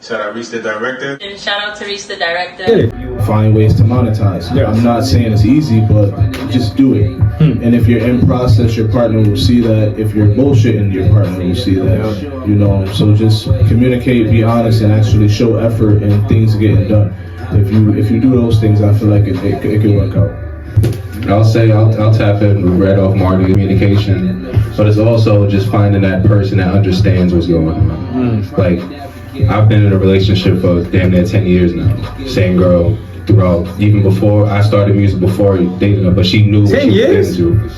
Shout out Reese the director. And shout out to Reese the director. Find ways to monetize. Yeah. I'm not saying it's easy, but just do it. And if you're in process, your partner will see that. If you're bullshitting, your partner will see that. You know, so just communicate, be honest, and actually show effort and things getting done. If you do those things, I feel like it can work out. I'll tap in right off marketing communication, but it's also just finding that person that understands what's going on. Like, I've been in a relationship for damn near 10 years now. Same girl throughout, even before I started music, before dating her, but she knew what she was getting into.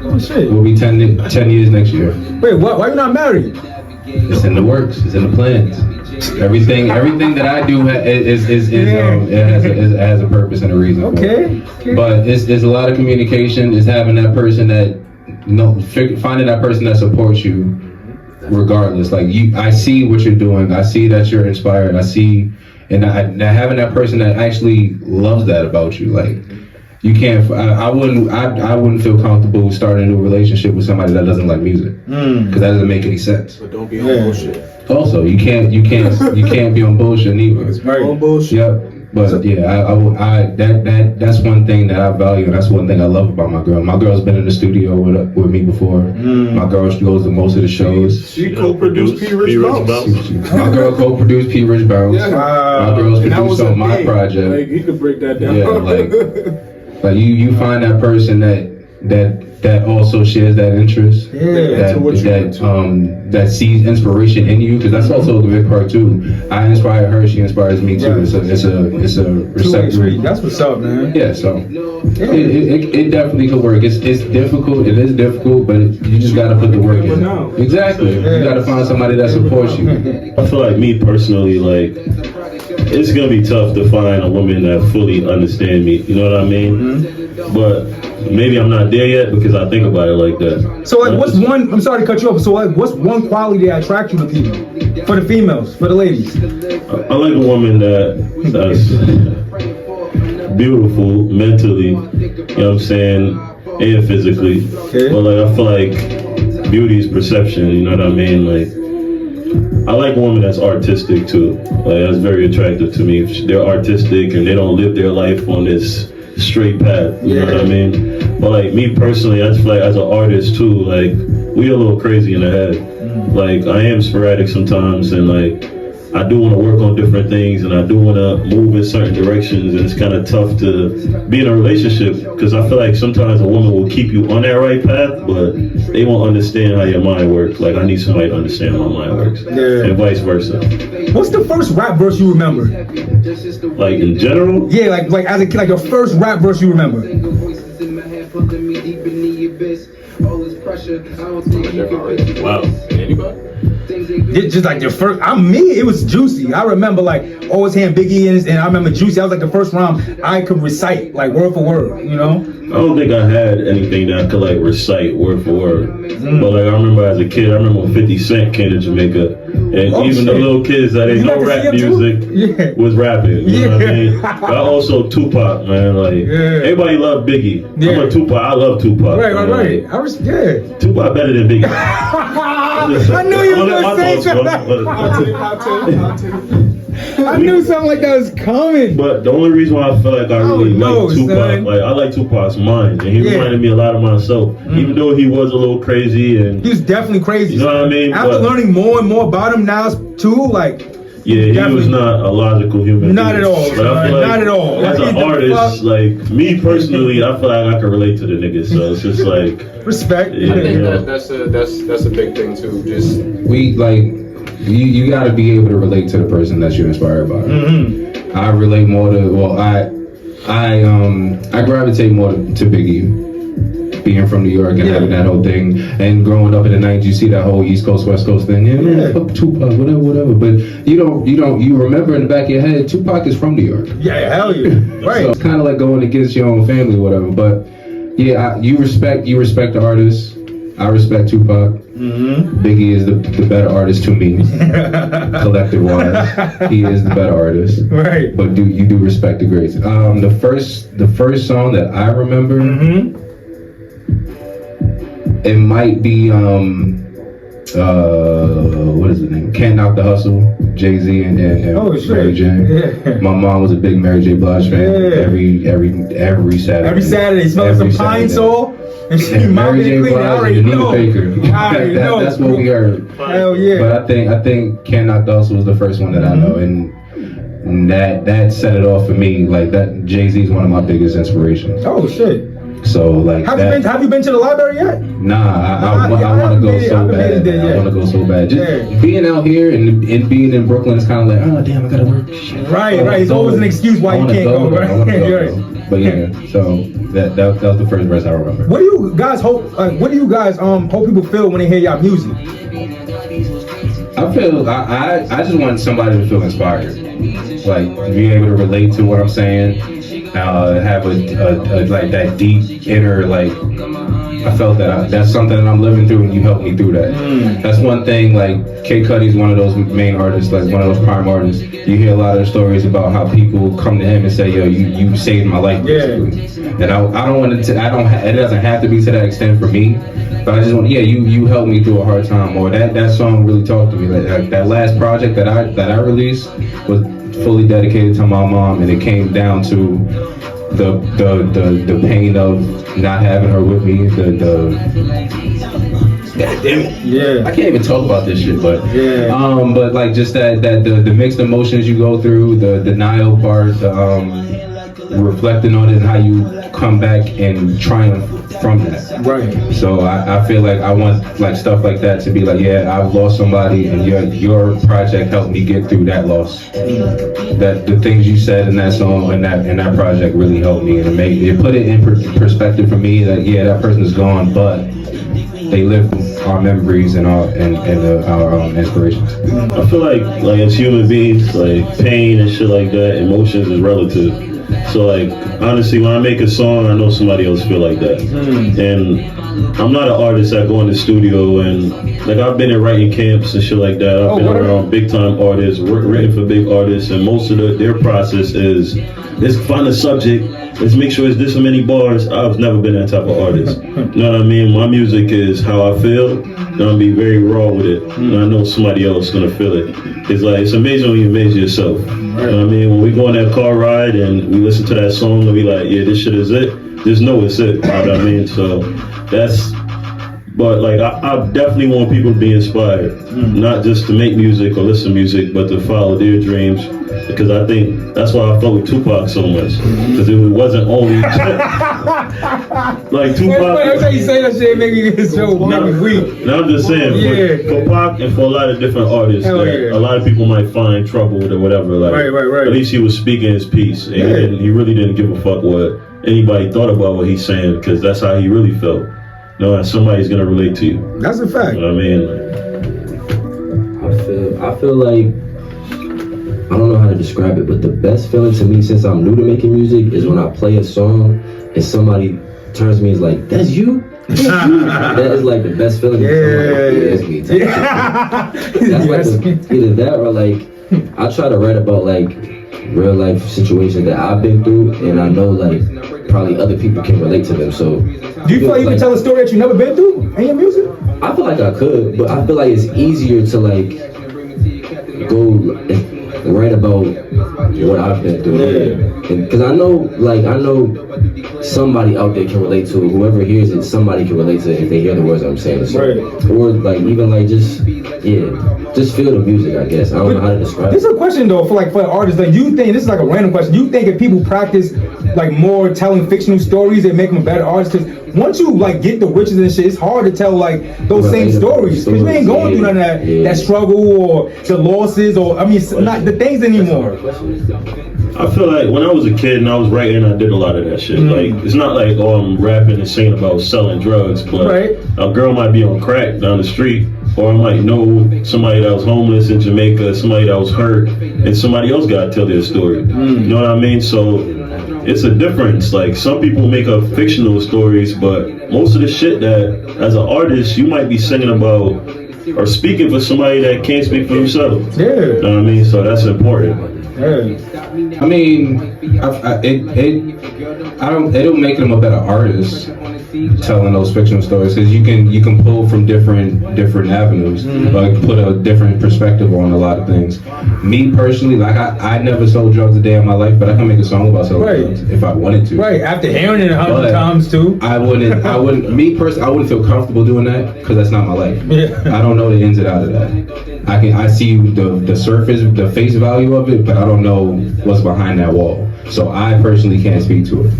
Oh shit. We'll be 10 years next year. Wait, why are you not married? It's in the works. It's in the plans. Everything that I do has a purpose and a reason. Okay. But it's a lot of communication. It's having that person that finding that person that supports you, regardless. Like I see what you're doing. I see that you're inspired. I see, and having that person that actually loves that about you. Like you can't. I wouldn't feel comfortable starting a new relationship with somebody that doesn't like music, because that doesn't make any sense. But don't be on bullshit. Also, you can't be on bullshit neither. It's right. On bullshit. Yep. But yeah, that's one thing that I value, and that's one thing I love about my girl. My girl's been in the studio with me before. My girl goes to most of the shows. She co-produced P. Rich Bounce. My girl co-produced P. Rich Bounce. Yeah. My girl's produced on my project. Like, you could break that down. Yeah, like you find that person that also shares that interest. That sees inspiration in you, because that's also the big part too. I inspire her, she inspires me too. It's a receptor. That's what's up, man. Yeah, so it definitely could work. It's difficult. It is difficult, but you just gotta put the work in. Exactly. You gotta find somebody that supports you. I feel like me personally, like, it's gonna be tough to find a woman that fully understands me. You know what I mean? But maybe I'm not there yet because I think about it like that. So like, what's one? I'm sorry to cut you off. So like, what's one quality that attracts you to people? For the females, for the ladies. I like a woman that's beautiful mentally. You know what I'm saying, and physically. Okay. But like, I feel like beauty is perception. You know what I mean? Like, I like a woman that's artistic too. Like, that's very attractive to me. If they're artistic and they don't live their life on this straight path, you know what I mean? But like me personally, I just feel like as an artist too, like, we a little crazy in the head. Like, I am sporadic sometimes, and like, I do want to work on different things, and I do want to move in certain directions, and it's kind of tough to be in a relationship, because I feel like sometimes a woman will keep you on that right path, but they won't understand how your mind works. Like, I need somebody to understand how my mind works, and vice versa. What's the first rap verse you remember? Like, in general? Yeah, like as a kid, like your first rap verse you remember. Wow. Anybody? Just like your first, it was Juicy. I remember like always hearing Biggie and I remember Juicy. I was like the first rhyme I could recite, like word for word, you know? I don't think I had anything that I could like recite word for word. But like, I remember as a kid, I remember when 50 Cent came to Jamaica, and even the little kids that didn't know rap music was rapping. You know what I mean? But also Tupac, man. Like, everybody loved Biggie. I'm a Tupac. I love Tupac. Right. Like, I was Tupac better than Biggie. I knew you were gonna say something. I knew something like that was coming. But the only reason why I feel like I really like Tupac, like, I like Tupac's mind, and he reminded me a lot of myself. Even though he was a little crazy, and he was definitely crazy. You know what I mean? After learning more and more about him now too, like, yeah, he was not a logical human. Not at all. But I feel like, not at all. As an artist, like me personally, I feel like I can relate to the niggas. So it's just like respect. Yeah, I think that's a big thing too. Just you got to be able to relate to the person that you're inspired by. I relate more to I gravitate more to Biggie. Being from New York and having that whole thing, and growing up in the 90s, you see that whole East Coast, West Coast thing. Fuck Tupac, whatever. But you remember in the back of your head, Tupac is from New York. Yeah, hell yeah. Right. So it's kind of like going against your own family, whatever. But yeah, you respect the artist. I respect Tupac. Biggie is the better artist to me, collective wise. He is the better artist. Right. But you do respect the greats. The first song that I remember. It might be what is the name? Can't Knock the Hustle, Jay-Z and Mary J. Yeah. My mom was a big Mary J. Blige fan. Yeah. Every Saturday. Every Saturday, smelling some pine sol. And she Mary J. Blige and Anita Baker. That's what we heard. Hell yeah. But I think Can't Knock the Hustle was the first one that I know, and that set it off for me. Like that, Jay-Z is one of my biggest inspirations. Oh shit. So like, have you been to the library yet? Nah, I want to go so bad. I want to go so bad. Just being out here and being in Brooklyn is kind of like, oh damn, I gotta work. Shit. Right. It's always an excuse why you can't go. Right. But yeah, so that was the first verse I remember. What do you guys hope? What do you guys hope people feel when they hear y'all music? I feel I just want somebody to feel inspired, like be able to relate to what I'm saying. Have a like that deep inner like. I felt that's something that I'm living through, and you helped me through that. That's one thing. Like K Cudi's one of those main artists, like one of those prime artists. You hear a lot of stories about how people come to him and say, "Yo, you saved my life." Basically. And I don't want to. It doesn't have to be to that extent for me. But I just want, you helped me through a hard time, or that song really talked to me. Like that last project that I released was fully dedicated to my mom, and it came down to the pain of not having her with me. God damn it. Yeah. I can't even talk about this shit, but but like just that the mixed emotions you go through, the denial part, reflecting on it and how you come back and triumph from that. Right. So I feel like I want like stuff like that to be like, I've lost somebody and your project helped me get through that loss. That the things you said in that song and that project really helped me, and it put it in perspective for me that that person is gone, but they live our memories and our inspirations. I feel like as human beings, like pain and shit like that, emotions is relative. So like honestly, when I make a song, I know somebody else feel like that. And I'm not an artist that go in the studio and like I've been in writing camps and shit like that. I've been around big time artists, written for big artists, and most of their process is let's find a subject, let's make sure it's this many bars. I've never been that type of artist. You know what I mean? My music is how I feel, and I'll be very raw with it. And I know somebody else is gonna feel it. It's like it's amazing when you amaze yourself. You know what I mean? When we go on that car ride and we listen to that song and we like, this shit is it. Just know it's it. You know what I mean? So but like I definitely want people to be inspired, not just to make music or listen to music, but to follow their dreams. Because I think that's why I fuck with Tupac so much. Because it wasn't only like Tupac. Every time you say that shit, make me weak. Now I'm just saying, for Pac and for a lot of different artists, a lot of people might find trouble or whatever. Like, at least he was speaking his piece, and he really didn't give a fuck what anybody thought about what he's saying, because that's how he really felt. No, somebody's gonna relate to you. That's a fact. You know what I mean? I feel like, I don't know how to describe it, but the best feeling to me since I'm new to making music is when I play a song and somebody turns to me and is like, "That's you?" That is like the best feeling. That's like either that or like I try to write about like real life situations that I've been through, and I know like probably other people can relate to them. So do you feel like you can tell a story that you never been through in your music? I feel like I could, but I feel like it's easier to like go write about what I've been through, because I know somebody out there can relate to it. Whoever hears it, somebody can relate to it if they hear the words I'm saying. So, or like even like just feel the music. I guess I don't know how to describe it. This is a question though for artists. Like, you think this is like a random question? You think if people practice like more telling fictional stories, they make them a better artist? Because once you like get the riches and shit, it's hard to tell like those same stories, because you ain't going through none of that struggle or the losses, or not the things anymore. I feel like when I was a kid and I was writing, I did a lot of that shit. Like, it's not like, I'm rapping and singing about selling drugs, but a girl might be on crack down the street, or I might know somebody that was homeless in Jamaica, somebody that was hurt, and somebody else got to tell their story. You know what I mean? So it's a difference. Like, some people make up fictional stories, but most of the shit that, as an artist, you might be singing about are speaking for somebody that can't speak for themselves. Yeah. You know what I mean? So that's important. Yeah. I mean, it don't make them a better artist telling those fictional stories, because you can pull from different avenues, like put a different perspective on a lot of things. Me personally, like I never sold drugs a day in my life, but I can make a song about selling drugs if I wanted to. Right. After hearing it 100 times too. I wouldn't. Me personally, I wouldn't feel comfortable doing that because that's not my life. Yeah. I don't know the ins and outs of that. I see the surface, the face value of it, but I don't know what's behind that wall. So I personally can't speak to it.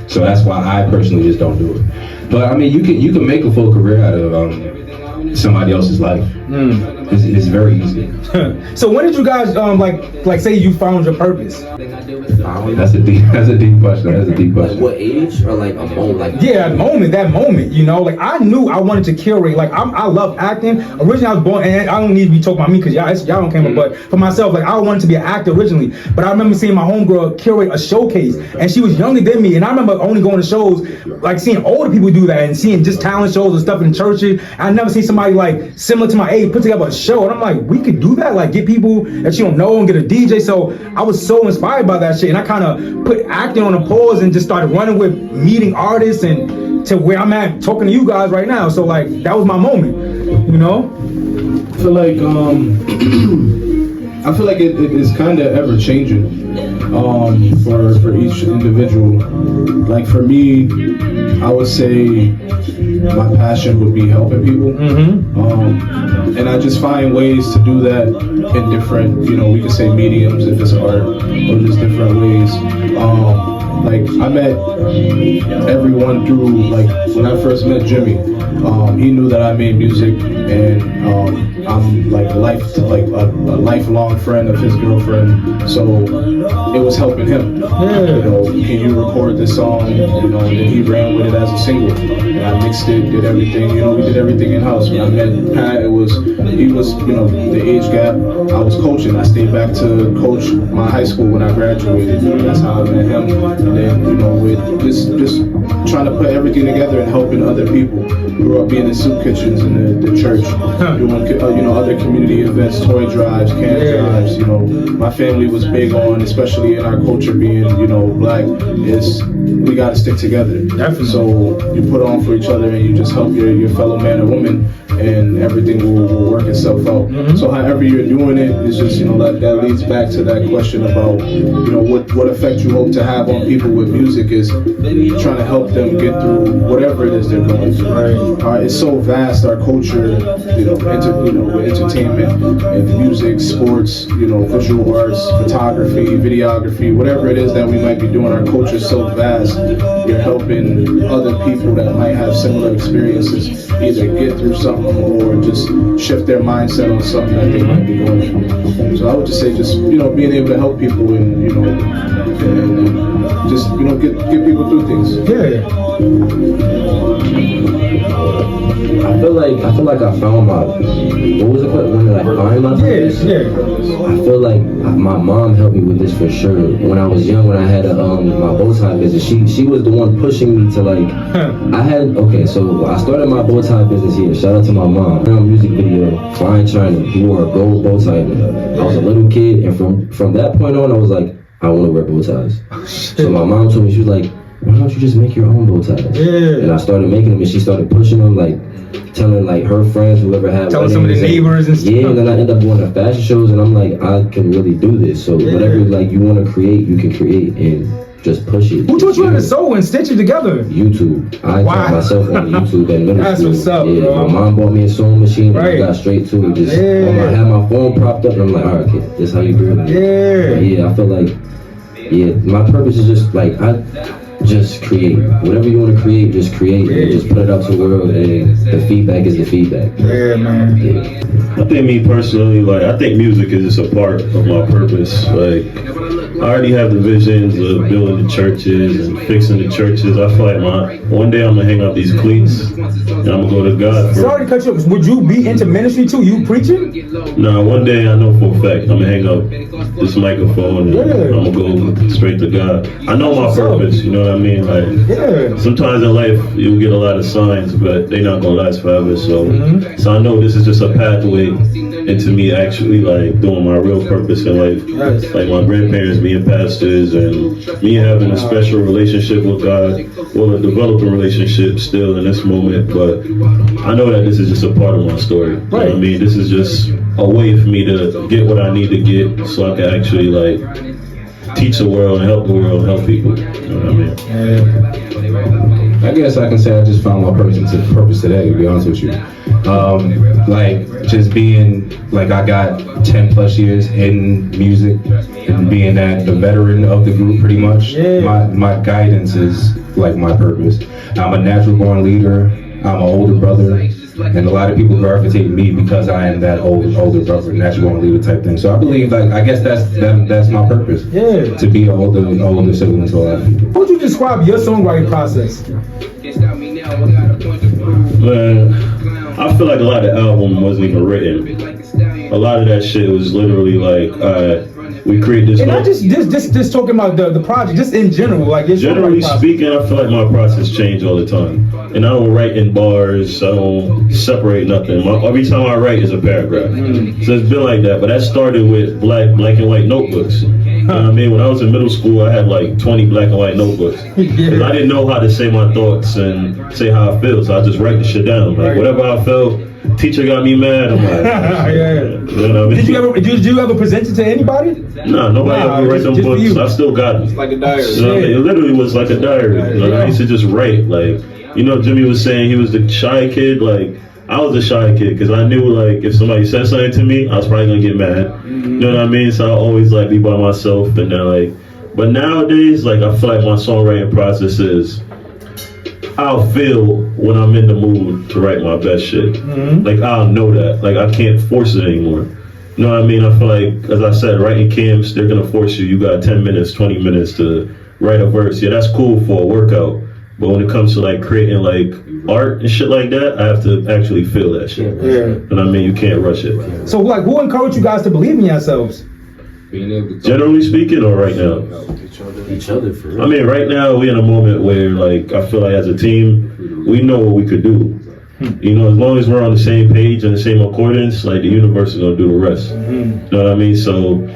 So that's why I personally just don't do it. But I mean, you can make a full career out of somebody else's life. It's very easy. So when did you guys like say you found your purpose? That's a deep question. That's a deep question. Like what age or like a moment? Like Yeah, that moment, you know, like I knew I wanted to curate. Like I love acting. Originally, I was born, and I don't need to be talking about me because y'all don't came up. But for myself, like I wanted to be an actor originally. But I remember seeing my homegirl curate a showcase, and she was younger than me. And I remember only going to shows, like seeing older people do that, and seeing just talent shows and stuff in churches. I never seen somebody like similar to my age put together a show, and I'm like, we could do that, like get people that you don't know and get a DJ. So I was so inspired by that shit, and I kind of put acting on a pause and just started running with meeting artists and to where I'm at talking to you guys right now. So like that was my moment, you know. I feel like it is kind of ever changing for each individual. Like for me, I would say my passion would be helping people, and I just find ways to do that in different, we could say mediums if it's art or just different ways. Like I met everyone through, like when I first met Jimmy, he knew that I made music, and I'm like a lifelong friend of his girlfriend, so it was helping him. Can you record this song? And then he ran with it as a single, and I mixed it, did everything. We did everything in house. When I met Pat, he was the age gap. I was coaching. I stayed back to coach my high school when I graduated. That's how I met him. And then with just trying to put everything together and helping other people. Grew up being in soup kitchens in the church, doing other community events, toy drives, can drives. My family was big on, especially in our culture being black, is we got to stick together. Definitely. So you put on for each other and you just help your fellow man or woman, and everything will work itself out. So however you're doing it, it's just that leads back to that question about what effect you hope to have on people with music is trying to help them get through whatever it is they're going through. It's so vast, our culture, with entertainment and music, sports, visual arts, photography, videography, whatever it is that we might be doing. Our culture is so vast. You're helping other people that might have similar experiences either get through something or just shift their mindset on something that they might be going through. So I would just say, being able to help people and just get people through things. I feel like I found my, what was it called? When did I find my purpose? I feel like my mom helped me with this for sure. When I was young, when I had my bow tie business, she was the one pushing me to so I started my bow tie business here. Shout out to my mom. Music video, Flying China, he wore a gold bow tie. I was a little kid, and from that point on, I was like, I want to wear bow ties. So my mom told me, she was like, why don't you just make your own bow ties? And I started making them, and she started pushing them, telling her friends, whoever had telling some of the neighbors and stuff. Yeah, and then I ended up going to fashion shows, and I'm like, I can really do this. So whatever you want to create, you can create, and just push it. Who taught you how to sew and stitch it together? YouTube. I taught myself on YouTube in middle That's school. What's up, bro. My mom bought me a sewing machine, and I got straight to it. I had my phone propped up, and I'm like, all right, kid, this is how you do it. Yeah, I feel like, my purpose is just create. Whatever you want to create, just create and just put it out to the world, and the feedback is the feedback. Yeah, man. I think me personally, I think music is just a part of my purpose. I already have the visions of building the churches and fixing the churches. I feel like one day I'm gonna hang up these cleats and I'm gonna go to God. Sorry to cut you off. Would you be into ministry too? You preaching? Nah, one day I know for a fact I'm gonna hang up this microphone and I'm gonna go straight to God. I know my purpose, you know what I mean? Like, sometimes in life you'll get a lot of signs, but they're not gonna last forever. So I know this is just a pathway into me actually like doing my real purpose in life. Like my grandparents being pastors and me having a special relationship with God, well, a developing relationship still in this moment, but I know that this is just a part of my story. You know what I mean? This is just a way for me to get what I need to get so I can actually like teach the world and help the world and help people. You know what I mean? I guess I can say I just found my purpose today, to be honest with you. Like just being like I got 10 plus years in music and being that the veteran of the group pretty much. My guidance is like my purpose. I'm a natural born leader. I'm an older brother, and a lot of people gravitate me because I am that older brother, natural born leader type thing. So I believe like I guess that's my purpose. To be an older sibling to a lot of people. How would you describe your songwriting process? Man, I feel like a lot of the album wasn't even written. A lot of that shit was literally like, we create this. And not just talking about the project, just in general, like generally speaking, I feel like my process changed all the time, and I don't write in bars. I don't separate nothing. Every time I write is a paragraph. So it's been like that. But that started with black and white notebooks. You know what I mean? When I was in middle school, I had like 20 black and white notebooks. Because I didn't know how to say my thoughts and say how I feel, so I just write the shit down. Like whatever I felt. Teacher got me mad. I'm like, you know what I mean? Did you ever present it to anybody? No, nobody ever write them books. I still got them. It's like a diary. So, it literally was like a diary. Like, I used to just write. Like, you know, Jimmy was saying he was the shy kid. Like, I was a shy kid because I knew like if somebody said something to me, I was probably gonna get mad. You know what I mean? So I always like be by myself. And then like, but nowadays, like I feel like my songwriting process is I'll feel when I'm in the mood to write my best shit. Like I'll know that. Like I can't force it anymore. You know what I mean? I feel like, as I said, writing camps, they're gonna force you. You got 10 minutes, 20 minutes to write a verse. Yeah, that's cool for a workout. But when it comes to like creating like art and shit like that, I have to actually feel that shit. And I mean, you can't rush it. So like, who encouraged you guys to believe in yourselves? Generally speaking, or right now? Each other for real. I mean, right now we're in a moment where, like, I feel like as a team, we know what we could do. You know, as long as we're on the same page and the same accordance, like the universe is gonna do the rest. You know what I mean? So,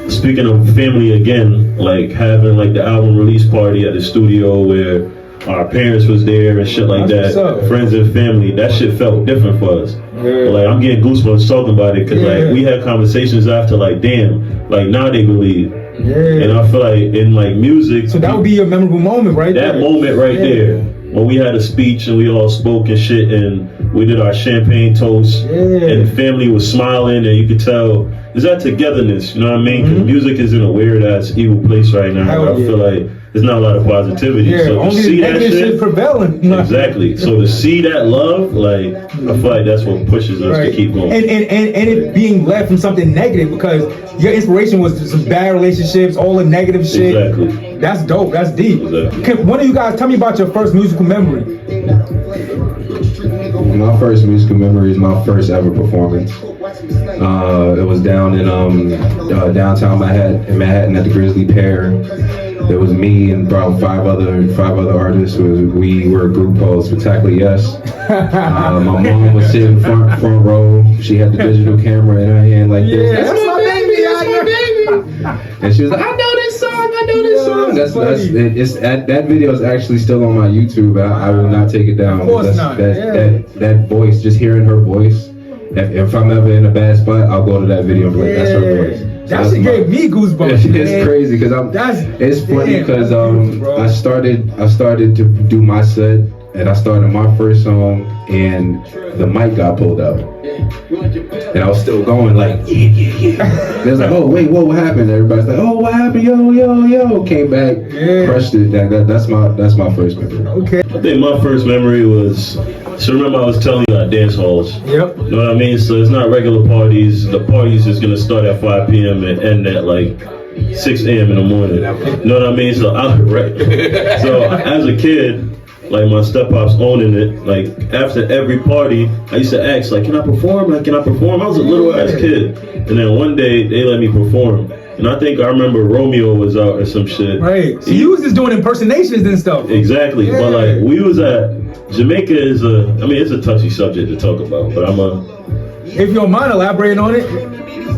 speaking of family again, like having like the album release party at the studio where our parents was there and shit like that, friends and family, that shit felt different for us. Like I'm getting goosebumps talking about it because like we had conversations after like, damn, like now they believe. And I feel like in like music, so that would be your memorable moment, right? That moment right there, when we had a speech and we all spoke and shit, and we did our champagne toast, and the family was smiling, and you could tell there's that togetherness. You know what I mean? Because music is in a weird ass evil place right now. I feel like there's not a lot of positivity. So to see that shit prevalent. Exactly. So to see that love, like I feel like that's what pushes us to keep going. And it being led from something negative, because your inspiration was some bad relationships, all the negative shit. Exactly. That's dope. That's deep. Exactly. Can one of you guys tell me about your first musical memory? My first musical memory is my first ever performance. It was down in downtown Manhattan at the Grizzly Pear. It was me and about five other artists. We were a group called Spectacular Yes. My mom was sitting front row. She had the digital camera in her hand like this. That's my baby. That's my baby. And she was like, I know this song. That video is actually still on my YouTube. I will not take it down. Of course not. That voice, just hearing her voice. If I'm ever in a bad spot, I'll go to that video and be like, that's her voice. That shit gave me goosebumps. It's crazy because it's funny because I started to do my set and I started my first song and the mic got pulled out and I was still going like yeah. They was like, oh wait, what happened? Everybody's like, oh what happened? Yo. Came back, crushed it. That's my first memory. Okay. I think my first memory was. So remember I was telling you about dance halls. Yep. You know what I mean? So it's not regular parties. The parties is gonna start at 5 p.m. and end at like 6 a.m. in the morning. You know what I mean? So so as a kid, like my step pops owning it. Like after every party, I used to ask, like, can I perform? Like, can I perform? I was a little ass kid, and then one day they let me perform. And I remember Romeo was out or some shit. Right. So you was just doing impersonations and stuff. Exactly. Yeah. But like we was at Jamaica it's a touchy subject to talk about, but if you don't mind elaborating on it.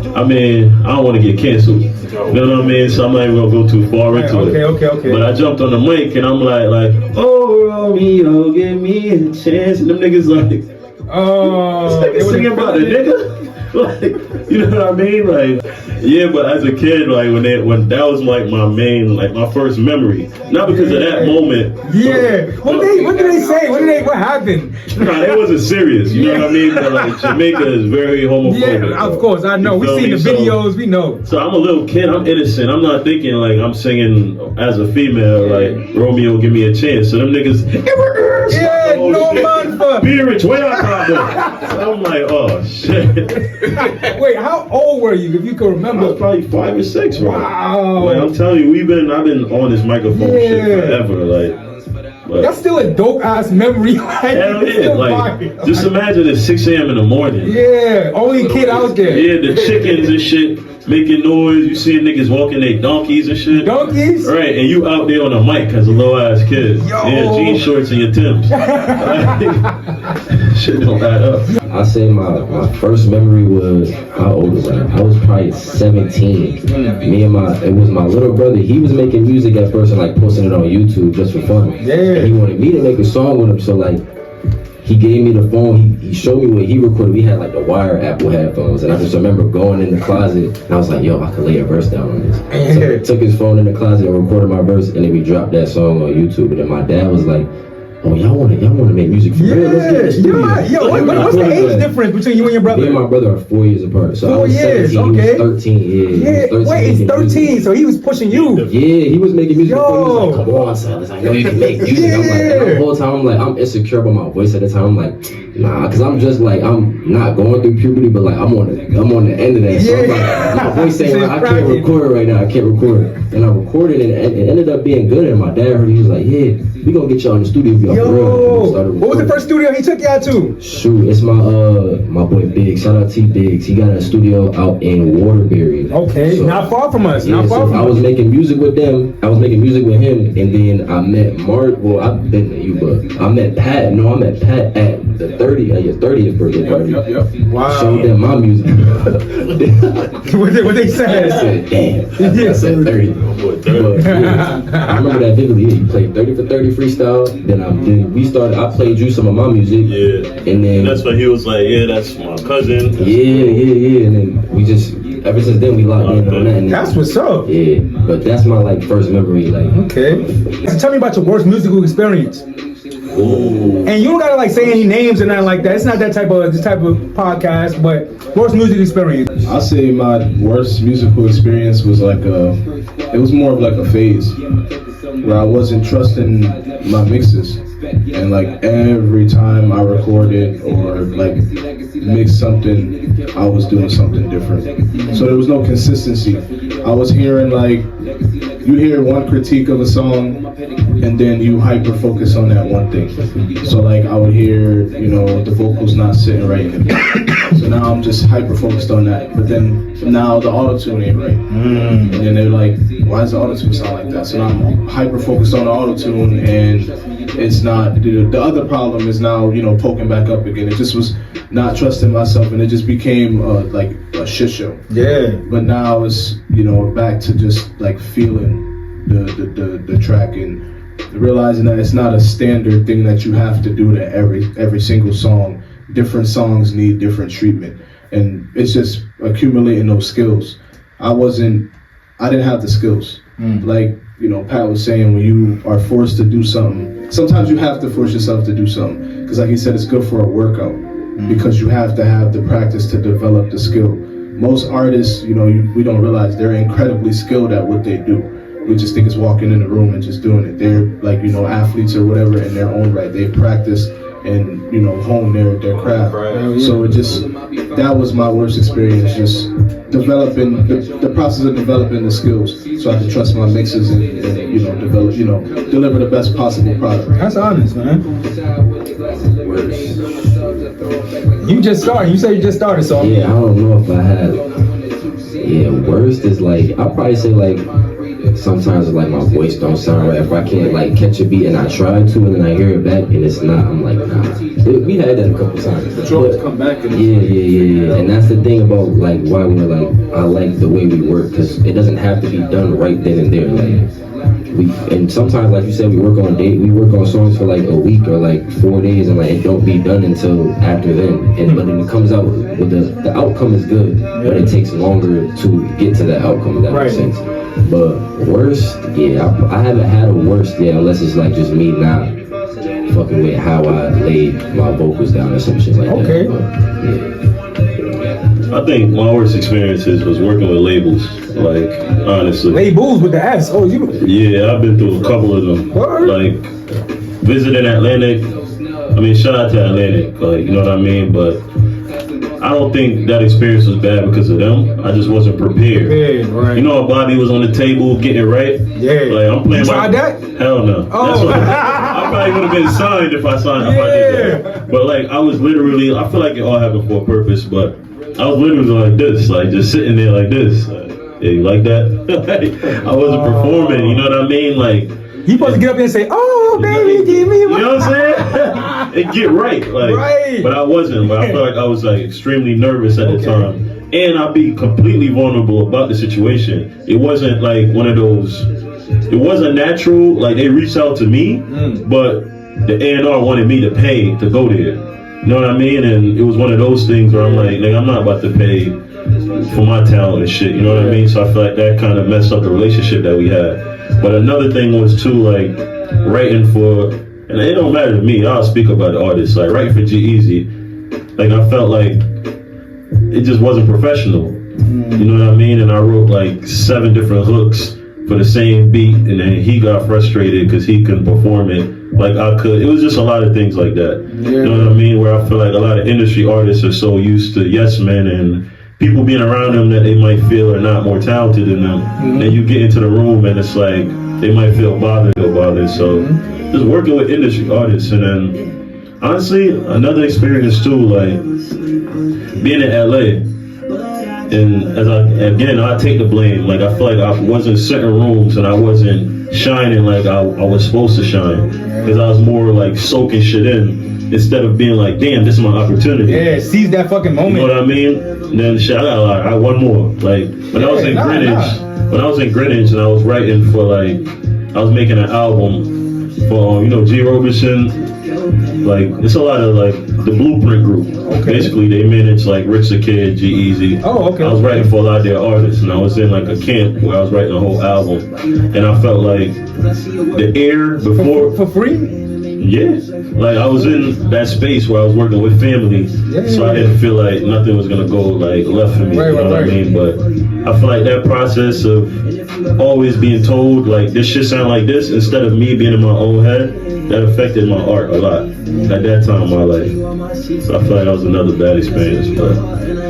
I don't want to get canceled. You know what I mean? So I'm not even gonna go too far into it. Okay. But I jumped on the mic and I'm like, oh Romeo, give me a chance. And them niggas like, oh, this nigga singing about a nigga. Like, you know what I mean? Like, yeah, but as a kid, like when that was like my first memory. Not because of that moment. Yeah. What did they say? What happened? Nah, it wasn't serious. You know what I mean? But like Jamaica is very homophobic. Yeah, of course, I know. We seen the videos, we know. So I'm a little kid, I'm innocent. I'm not thinking like I'm singing as a female, like Romeo, give me a chance. So them niggas, yeah, no man for be rich, where y'all from? So I'm like, oh shit. Wait, how old were you, if you can remember? I was probably 5 or 6, bro. Wow. Like I'm telling you, I've been on this microphone shit forever, like. But that's still a dope ass memory. Hell yeah, like just imagine it's 6 a.m. in the morning. Yeah, only kid out there. Yeah, the chickens and shit making noise. You see niggas walking their donkeys and shit. Donkeys? Right, and you out there on the mic as a low ass kid. Yo. Yeah, jean shorts and your Timbs. Shit don't add up. I say my first memory was, how old was I? I was probably 17. It was my little brother. He was making music at first and like posting it on YouTube just for fun. Yeah. And he wanted me to make a song with him, so like he gave me the phone. He showed me what he recorded. We had like the wire Apple headphones, and I just remember going in the closet and I was like, yo, I could lay a verse down on this. So I took his phone in the closet and recorded my verse, and then we dropped that song on YouTube. And then my dad was like, oh, y'all want to make music for real? Let's get in the studio. Yo, what's the age difference between you and your brother? Me and my brother are 4 years apart. So 4 years, 17, okay. He was 13, yeah. Wait, he's 13, so he was pushing you. Yeah, he was making music before. He was like, come on, Silas, I know you can make music. I'm like, and the whole time I'm insecure about my voice at the time. I'm like, nah, because I'm just like, I'm not going through puberty, but like I'm on the end of that. So I'm like, my voice ain't right. I can't record right now. I can't record. And I recorded it, and it ended up being good. And my dad heard it. He was like, yeah, we gonna get y'all in the studio. Yo, what was the first studio he took y'all to? Shoot, it's my boy Biggs. Shout out T Biggs. He got a studio out in Waterbury. Okay, so, not far from us. Yeah, I was making music with them. I was making music with him, and then I met Mark. Well, I've been to you, but I met Pat. No, I met Pat at the your 30th birthday party. Yep. Wow. Showed them my music. what they said? I said, damn. Yeah. I said 30. But, yeah, I remember that vividly. Yeah, you played 30 for 30 freestyle. Then we started. I played you some of my music. Yeah. And then that's when he was like, yeah, that's my cousin. Yeah. And then we just, ever since then we locked in on that. That's what's up. Yeah. But that's my like first memory. Like. Okay. So tell me about your worst musical experience. Ooh. And you don't gotta like say any names or nothing like that. It's not that type of podcast, but worst music experience. I'll say my worst musical experience was like it was more of like a phase where I wasn't trusting my mixes, and like every time I recorded or like mixed something, I was doing something different. So there was no consistency. I was hearing like, you hear one critique of a song and then you hyper focus on that one thing. So like I would hear, the vocals not sitting right. So now I'm just hyper focused on that. But then now the auto-tune ain't right. And then they're like, why does the auto-tune sound like that? So now I'm hyper focused on the auto-tune, and it's not, the other problem is now, poking back up again. It just was not trusting myself, and it just became like a shit show. Yeah. But now it's, back to just like feeling the track and realizing that it's not a standard thing that you have to do to every single song. Different songs need different treatment, and it's just accumulating those skills. I didn't have the skills. Like, Pat was saying, when you are forced to do something, sometimes you have to force yourself to do something, because like he said, it's good for a workout, because you have to have the practice to develop the skill. Most artists, we don't realize they're incredibly skilled at what they do. We just think it's walking in the room and just doing it. They're like, athletes or whatever in their own right. They practice and hone their craft. Right. So that was my worst experience, just developing the process of developing the skills, so I could trust my mixes and develop, deliver the best possible product. That's honest, man. You just started. You said you just started, so Yeah, I don't know if I have. Yeah, worst is like, I'll probably say like, sometimes like my voice don't sound right. If I can't like catch a beat and I try to and then I hear it back and it's not, I'm like, nah. We had that a couple times. But you always come back and Yeah. And that's the thing about like why we're like, I like the way we work, because it doesn't have to be done right then and there. Like and sometimes, like you said, we work on songs for like a week or like 4 days, and like it don't be done until after then. But then it comes out with the outcome is good, but it takes longer to get to that outcome. If that makes sense. But worst, yeah, I haven't had a worst yet, unless it's like just me not fucking with how I laid my vocals down or some shit like that. But, I think my worst experiences was working with labels, like, honestly. Labels with the S. Oh, you. Yeah, I've been through a couple of them. What? Like, visiting Atlantic, shout out to Atlantic, like, you know what I mean? But I don't think that experience was bad because of them. I just wasn't prepared. Yeah, right. You know, Bobby was on the table getting it right. Yeah. Like, I'm playing You tried that? Hell no. Oh. That's what I probably would have been signed if I did that. But like, I was literally, I feel like it all happened for a purpose, but I was literally like this, like just sitting there like this. Yeah, you like that? I wasn't performing, you know what I mean? Like, You supposed to get up there and say, "Oh, baby, give me one." You know what I'm saying? And get right, like. Right. But I wasn't. But I feel like I was like extremely nervous at the time, and I'd be completely vulnerable about the situation. It wasn't like one of those. It wasn't natural. Like they reached out to me, but the A&R wanted me to pay to go there. You know what I mean? And it was one of those things where I'm like, nigga, I'm not about to pay for my talent and shit. You know what I mean? So I feel like that kind of messed up the relationship that we had. But another thing was too, like, writing for, and it don't matter to me, I'll speak about the artists, like writing for G-Eazy, like I felt like it just wasn't professional. You know what I mean? And I wrote like 7 different hooks for the same beat, and then he got frustrated because he couldn't perform it like I could. It was just a lot of things like that. You know what I mean? Where I feel like a lot of industry artists are so used to yes men and people being around them that they might feel are not more talented than them. Then you get into the room and it's like they might feel bothered. So just working with industry artists, and then honestly another experience too, like being in LA. And as I take the blame. Like I feel like I was in certain rooms and I wasn't shining like I was supposed to shine, because I was more like soaking shit in instead of being like, damn, this is my opportunity. Yeah, seize that fucking moment. You know what I mean? And then shit, I got one more. Like when I was in Greenwich, when I was in Greenwich and I was writing for like, I was making an album for G Robinson. Like it's a lot of like the Blueprint Group. Basically, they manage like Rich the Kid, G-Eazy. Oh, okay. I was writing for a lot of their artists, and I was in like a camp where I was writing a whole album, and I felt like the air before for free. Yeah, like I was in that space where I was working with family, so I didn't feel like nothing was gonna go like left for me. You know what I mean? But I feel like that process of always being told like this shit sound like this instead of me being in my own head, that affected my art a lot at that time in my life. So I feel like that was another bad experience. But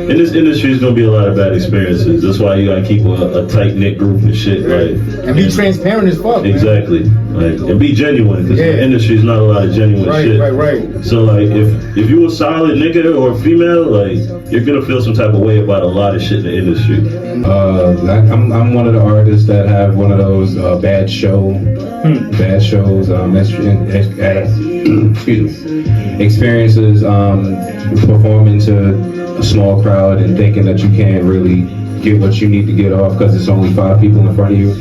in this industry, it's gonna be a lot of bad experiences. That's why you gotta keep a tight knit group and shit, right? And be transparent as fuck. Exactly, like and be genuine, because the industry is not a lot of genuine shit. Right. So like if you a solid nigga or female, like you're gonna feel some type of way about a lot of shit in the industry. I'm one of the artists that have one of those bad shows, experiences performing to a small crowd and thinking that you can't really get what you need to get off because it's only 5 people in front of you.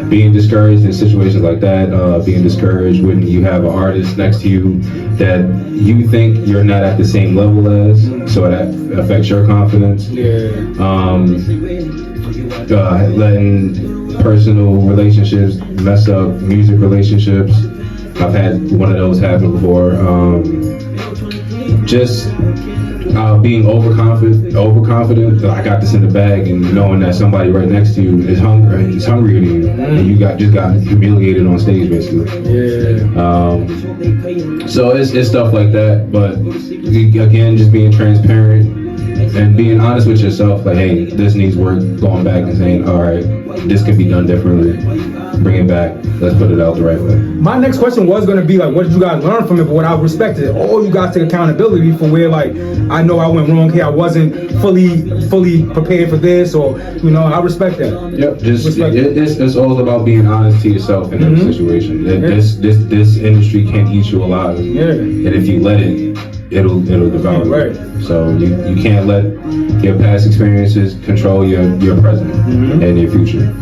Being discouraged in situations like that, being discouraged when you have an artist next to you that you think you're not at the same level as, so that affects your confidence. Letting personal relationships mess up music relationships. I've had one of those happen before. Just being overconfident that I got this in the bag, and knowing that somebody right next to you is hungrier than you, and you just got humiliated on stage, basically. So it's stuff like that, but again, just being transparent and being honest with yourself, like, hey, this needs work. Going back and saying, all right, this can be done differently. Bring it back. Let's put it out the right way. My next question was going to be like, what did you guys learn from it? But what I respected, all you guys take accountability for where, like, I know I went wrong here. I wasn't fully prepared for this, or I respect that. Yep. It's all about being honest to yourself in every situation. This industry can't eat you alive. Yeah. And if you let it, it'll devour you. Right. So you can't let your past experiences control your present and your future.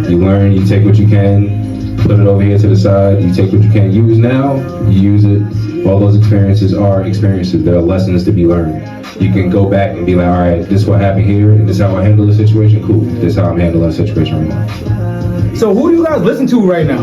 You learn, you take what you can, put it over here to the side, you take what you can use now, you use it. All those experiences are experiences. There are lessons to be learned. You can go back and be like, all right, this is what happened here, and this is how I handle the situation. Cool. This is how I'm handling the situation right now. So who do you guys listen to right now?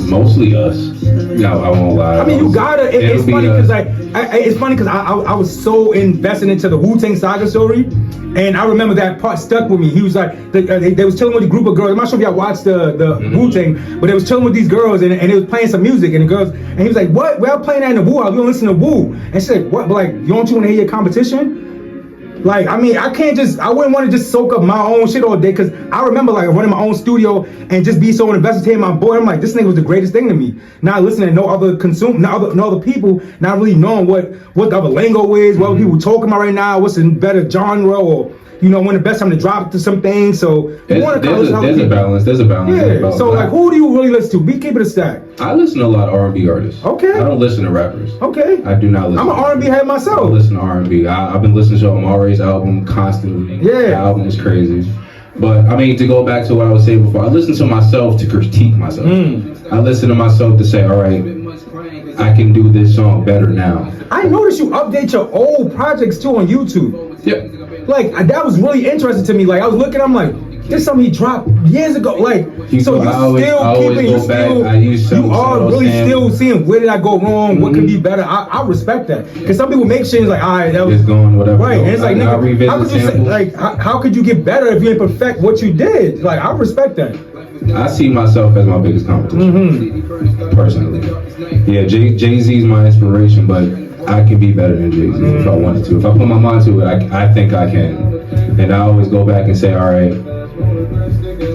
Mostly us. No, I won't lie. I mean, you gotta. It's funny because I was so invested into the Wu-Tang Saga story, and I remember that part stuck with me. He was like, they was chilling with a group of girls. I'm not sure if y'all watched the Wu-Tang, but they was chilling with these girls, and they was playing some music, and the girls, and he was like, what? We're playing that in the Wu house. We don't listen to Wu. And she said, what? But like, don't you want to hear your competition? Like, I mean, I wouldn't want to just soak up my own shit all day, because I remember like running my own studio and just be so invested in my boy. I'm like, this nigga was the greatest thing to me. Not listening to no other people, not really knowing what the other lingo is, what people talking about right now, what's a better genre, or when the best time to drop to some things. So there's a balance. There's a balance. Yeah. So like, who do you really listen to? We keep it a stack. I listen to a lot of R&B artists. Okay. I don't listen to rappers. Okay. I do not listen. I'm an R&B head myself. I listen to R&B. I've been listening to Maurice album constantly. Yeah. The album is crazy. But I mean, to go back to what I was saying before, I listen to myself to critique myself. I listen to myself to say, all right, I can do this song better now. I noticed you update your old projects too on YouTube. Yep. Like, that was really interesting to me. Like, I was looking, I'm like, this something he dropped years ago. Like, so you are really still seeing where did I go wrong, what could be better. I respect that, because some people make shit like, all right, that was just going whatever. Right, and it's like, nigga, how could you say, like, how could you get better if you ain't perfect what you did? Like, I respect that. I see myself as my biggest competition, personally. Yeah, Jay-Z's my inspiration, but I can be better than Jay-Z if I wanted to. If I put my mind to it, I think I can. And I always go back and say, all right,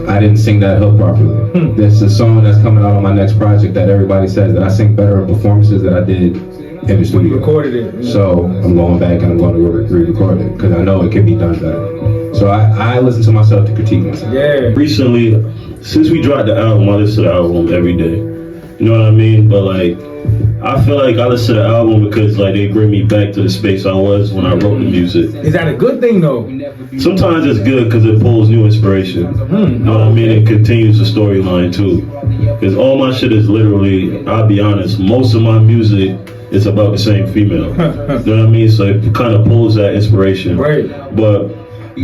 I didn't sing that hook properly. There's a song that's coming out on my next project that everybody says that I sing better in performances than I did in the studio. Recorded it. Yeah. So I'm going back and I'm going to re-record it, because I know it can be done better. So I listen to myself to critique myself. Yeah. Recently, since we dropped the album, I listen to the album every day. You know what I mean? But like, I feel like I listen to the album because like they bring me back to the space I was when I wrote the music. Is that a good thing though? Sometimes it's good because it pulls new inspiration. You know what I mean? It continues the storyline too. Because all my shit is literally, I'll be honest, most of my music is about the same female. You know what I mean? So it kind of pulls that inspiration. Right. But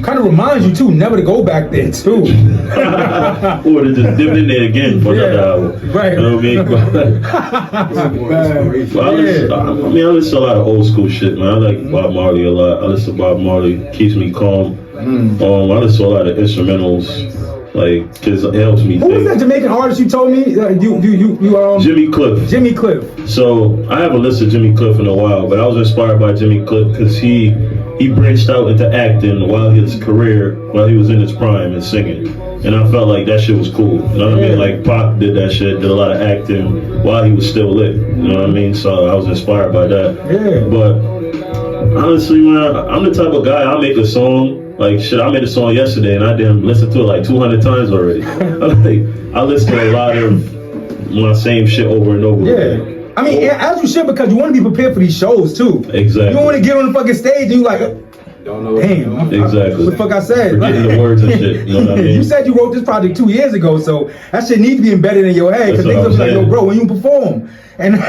kind of reminds you too, never to go back there too. or to just dip in there again for another album. Right. You know what I mean? I listen to a lot of old school shit, man. I like Bob Marley a lot. I listen to Bob Marley, keeps me calm. I listen to a lot of instrumentals, like, cause it helps me Who think. was that Jamaican artist you told me? Jimmy Cliff. Jimmy Cliff. So I haven't listened to Jimmy Cliff in a while, but I was inspired by Jimmy Cliff because he branched out into acting while he was in his prime and singing. And I felt like that shit was cool. You know what I mean? Like Pac did that shit, did a lot of acting while he was still lit. You know what I mean? So I was inspired by that. Yeah. But honestly, man, I'm the type of guy, I'll make a song. Like shit, I made a song yesterday and I didn't listen to it like 200 times already. I listen to a lot of my same shit over and over again. I mean, as you should, because you want to be prepared for these shows too. Exactly. You don't want to get on the fucking stage and you like, don't know. Damn. Exactly. What the fuck I said? Forgetting the words and shit. You know what I mean? You said you wrote this project 2 years ago, so that shit needs to be embedded in your head. Because niggas will be like, yo, bro, when you perform, and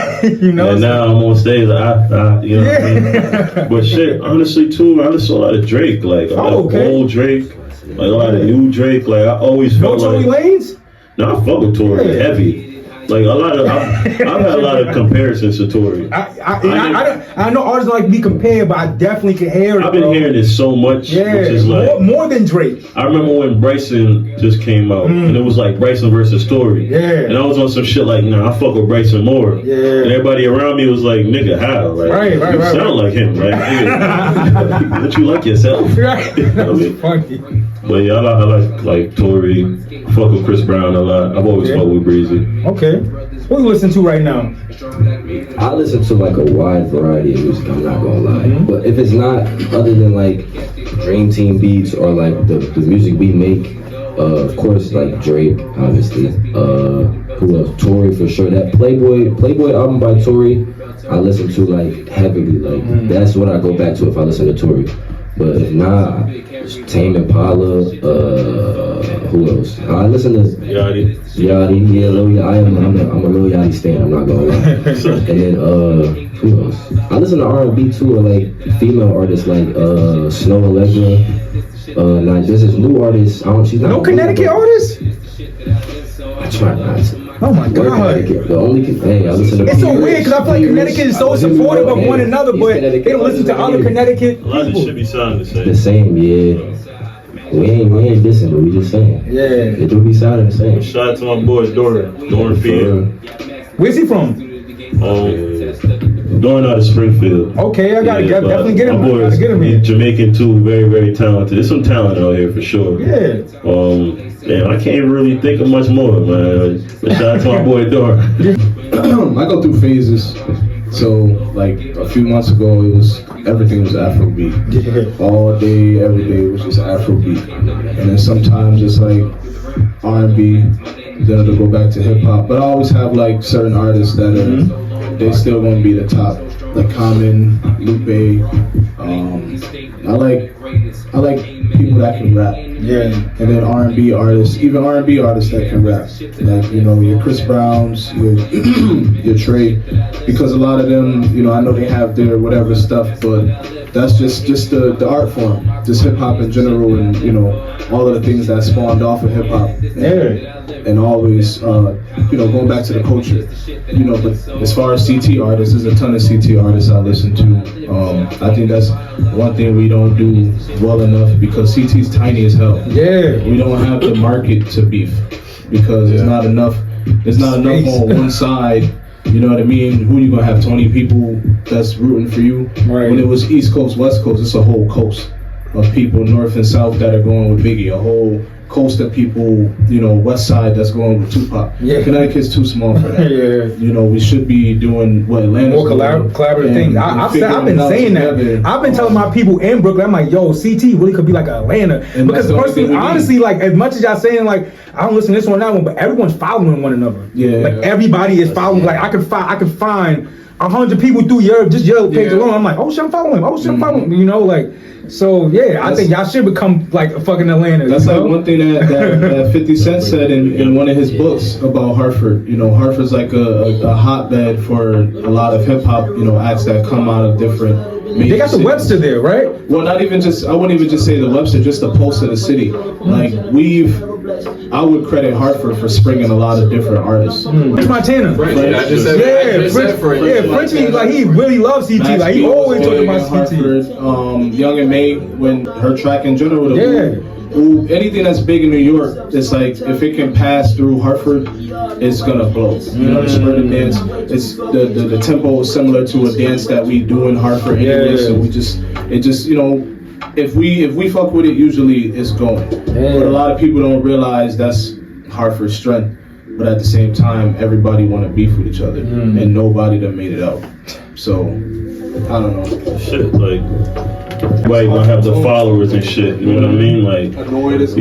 you know. And now I'm on stage, like, you know what I mean? But shit, honestly, too, I listen to a lot of Drake, like old Drake, like a lot of new Drake. Like I always felt Tory like. Lanez? No, I fuck with Tory heavy. You Like I've had a lot of comparisons to Tory. I know artists don't like to be compared, but I definitely can hear it. I've been hearing this so much, yeah, which is like more than Drake. I remember when Bryson just came out, and it was like Bryson versus Tory. Yeah. And I was on some shit like, nah, I fuck with Bryson more. Yeah. And everybody around me was like, nigga, how? Like, you sound like him, right? Nigga, don't you like yourself? Right. That's funny. But yeah, I like Tory. Fuck with Chris Brown a lot. I've always fucked with Breezy. Okay. What you listen to right now? I listen to like a wide variety of music, I'm not gonna lie. But if it's not other than like Dream Team beats or like the music we make, of course like Drake, obviously. Who else? Tory for sure. That Playboy album by Tory, I listen to like heavily. Like that's what I go back to if I listen to Tory. But if not, Tame Impala, who else? I listen to Yachty. Yeah, Lil Yachty. I'm a Lil Yachty stan, I'm not gonna lie. And then who else? I listen to R&B too, or like female artists like Snow Allegra. Like there's this new artist. She's not no Connecticut artist? I try not to. Oh my God! The only I listen to. It's so weird because I feel like Connecticut is so supportive of one another, but they don't listen to other Connecticut people. A lot of this should be sounding the same. The same, yeah. We ain't dissing, but we just saying. Yeah. It do be sounding the same. Shout out to my boy Doran Field. Where's he from? Doran out of Springfield. Okay, I gotta definitely get him. My boy is Jamaican too, very, very talented. There's some talent out here for sure. Yeah. Damn, I can't really think of much more, man. But shout out to my boy Doran. I go through phases. So, like a few months ago, everything was Afrobeat. Yeah. All day, every day was just Afrobeat. And then sometimes it's like R&B. Then it'll go back to hip hop. But I always have like certain artists that are they still gonna be the top. Like Common, Lupe. I like people that can rap. Yeah. And then R&B artists, even R&B artists that can rap. Like, your Chris Browns, your Trey. Because a lot of them, I know they have their whatever stuff, but that's just the art form. Just hip hop in general and, all of the things that spawned off of hip hop. And always, going back to the culture. But as far as CT artists, there's a ton of CT artists I listen to. I think that's one thing we don't do well enough because CT's tiny as hell. Yeah. We don't have the market to beef because there's not enough on one side. You know what I mean? Who you gonna have 20 people that's rooting for you? Right. When it was East Coast, West Coast, it's a whole coast of people, North and South, that are going with Biggie. A whole coast of people, West Side that's going with Tupac. Yeah. Connecticut's too small for that. Yeah. We should be doing what Atlanta's more collaborative things. I've been saying that. I've been telling my people in Brooklyn, I'm like, yo, CT really could be like Atlanta. And because personally, honestly, like as much as y'all saying like I don't listen to this one, that one, but everyone's following one another. Yeah. Like everybody is following. Like I could find 100 people through your page alone. I'm like, oh shit, I'm following him. Oh shit, I'm following him. So yeah, I think y'all should become like a fucking Atlanta. That's like one thing that 50 Cent said in one of his books about Hartford. Hartford's like a hotbed for a lot of hip hop, acts that come out of different. They got the cities. Webster there, right? Well, I wouldn't even just say the Webster, just the pulse of the city. Like I would credit Hartford for springing a lot of different artists. French Montana. Frenchie, like he really loves CT. Max like he always talking about Hartford, CT. Young and May, when her track in general. Anything that's big in New York, it's like if it can pass through Hartford, it's gonna blow. The spurting dance, it's the tempo is similar to a dance that we do in Hartford anyway. So if we fuck with it, usually it's going. But a lot of people don't realize that's Hartford's strength. But at the same time, everybody want to beef with each other, and nobody done made it out. So I don't know. Shit, like. Right, gonna have the followers and shit. You know what I mean? Like, Annoyed is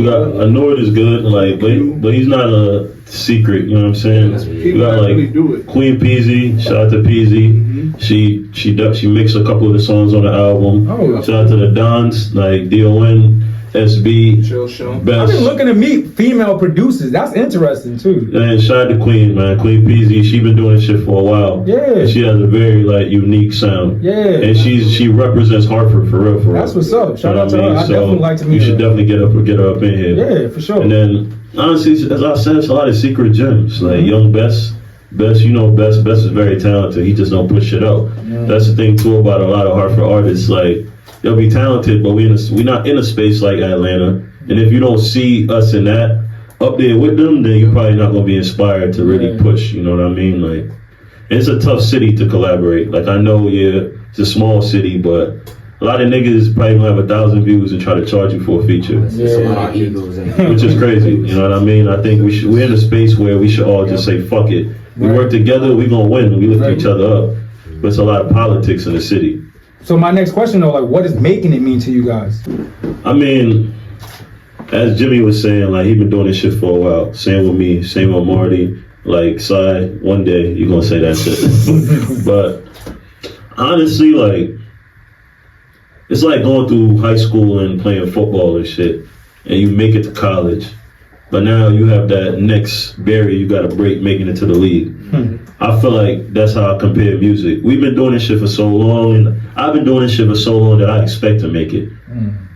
good. Like, but he's not a secret. You know what I'm saying? You got like Queen Peasy. Shout out to Peasy. She mixed a couple of the songs on the album. Shout out to the Dons, like DON, SB, Best. I've been looking to meet female producers. That's interesting too. And shout out to Queen, man. Queen Peasy, she been doing this shit for a while. Yeah. She has a very unique sound. Yeah. And she represents Hartford for real. That's what's up. Shout out to her. I definitely like to meet her. You should definitely get her up in here. Yeah, for sure. And then honestly, as I said, it's a lot of secret gems. Like Young Best, Best is very talented. He just don't push shit out. That's the thing too about a lot of Hartford artists. Like they'll be talented, but we're not in a space like Atlanta. And if you don't see us in that up there with them, then you're probably not gonna be inspired to really push. You know what I mean? Like it's a tough city to collaborate. Like I know, it's a small city, but a lot of niggas probably gonna have 1,000 views and try to charge you for a feature, which is crazy. You know what I mean? I think we're in a space where we should all just say fuck it. We work together, we gonna win. We lift each other up. But it's a lot of politics in the city. So my next question though, like, what does making it mean to you guys? I mean, as Jimmy was saying, like he been doing this shit for a while. Same with me, same with Marty. Like, Sai, one day you're gonna say that shit. But honestly, like, it's like going through high school and playing football and shit, and you make it to college. But now you have that next barrier you gotta break making it to the league. I feel like that's how I compare music. We've been doing this shit for so long, and I've been doing this shit for so long that I expect to make it.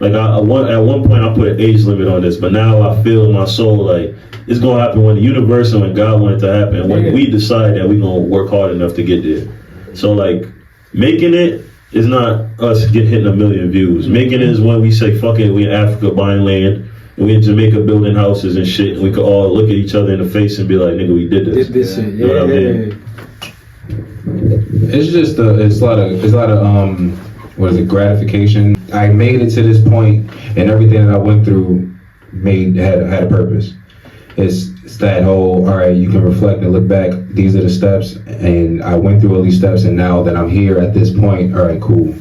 Like at one point I put an age limit on this, but now I feel in my soul like it's gonna happen when the universe and when God wanted it to happen, when we decide that we're gonna work hard enough to get there. So like making it is not us hitting 1 million views. Making it is when we say fuck it, we in Africa buying land, and we in Jamaica building houses and shit, and we could all look at each other in the face and be like, nigga, we did this. Shit. You know what I mean? It's just it's a lot of what is it, gratification. I made it to this point, and everything that I went through had a purpose. It's that whole, all right, you can reflect and look back. These are the steps, and I went through all these steps, and now that I'm here at this point, all right, cool.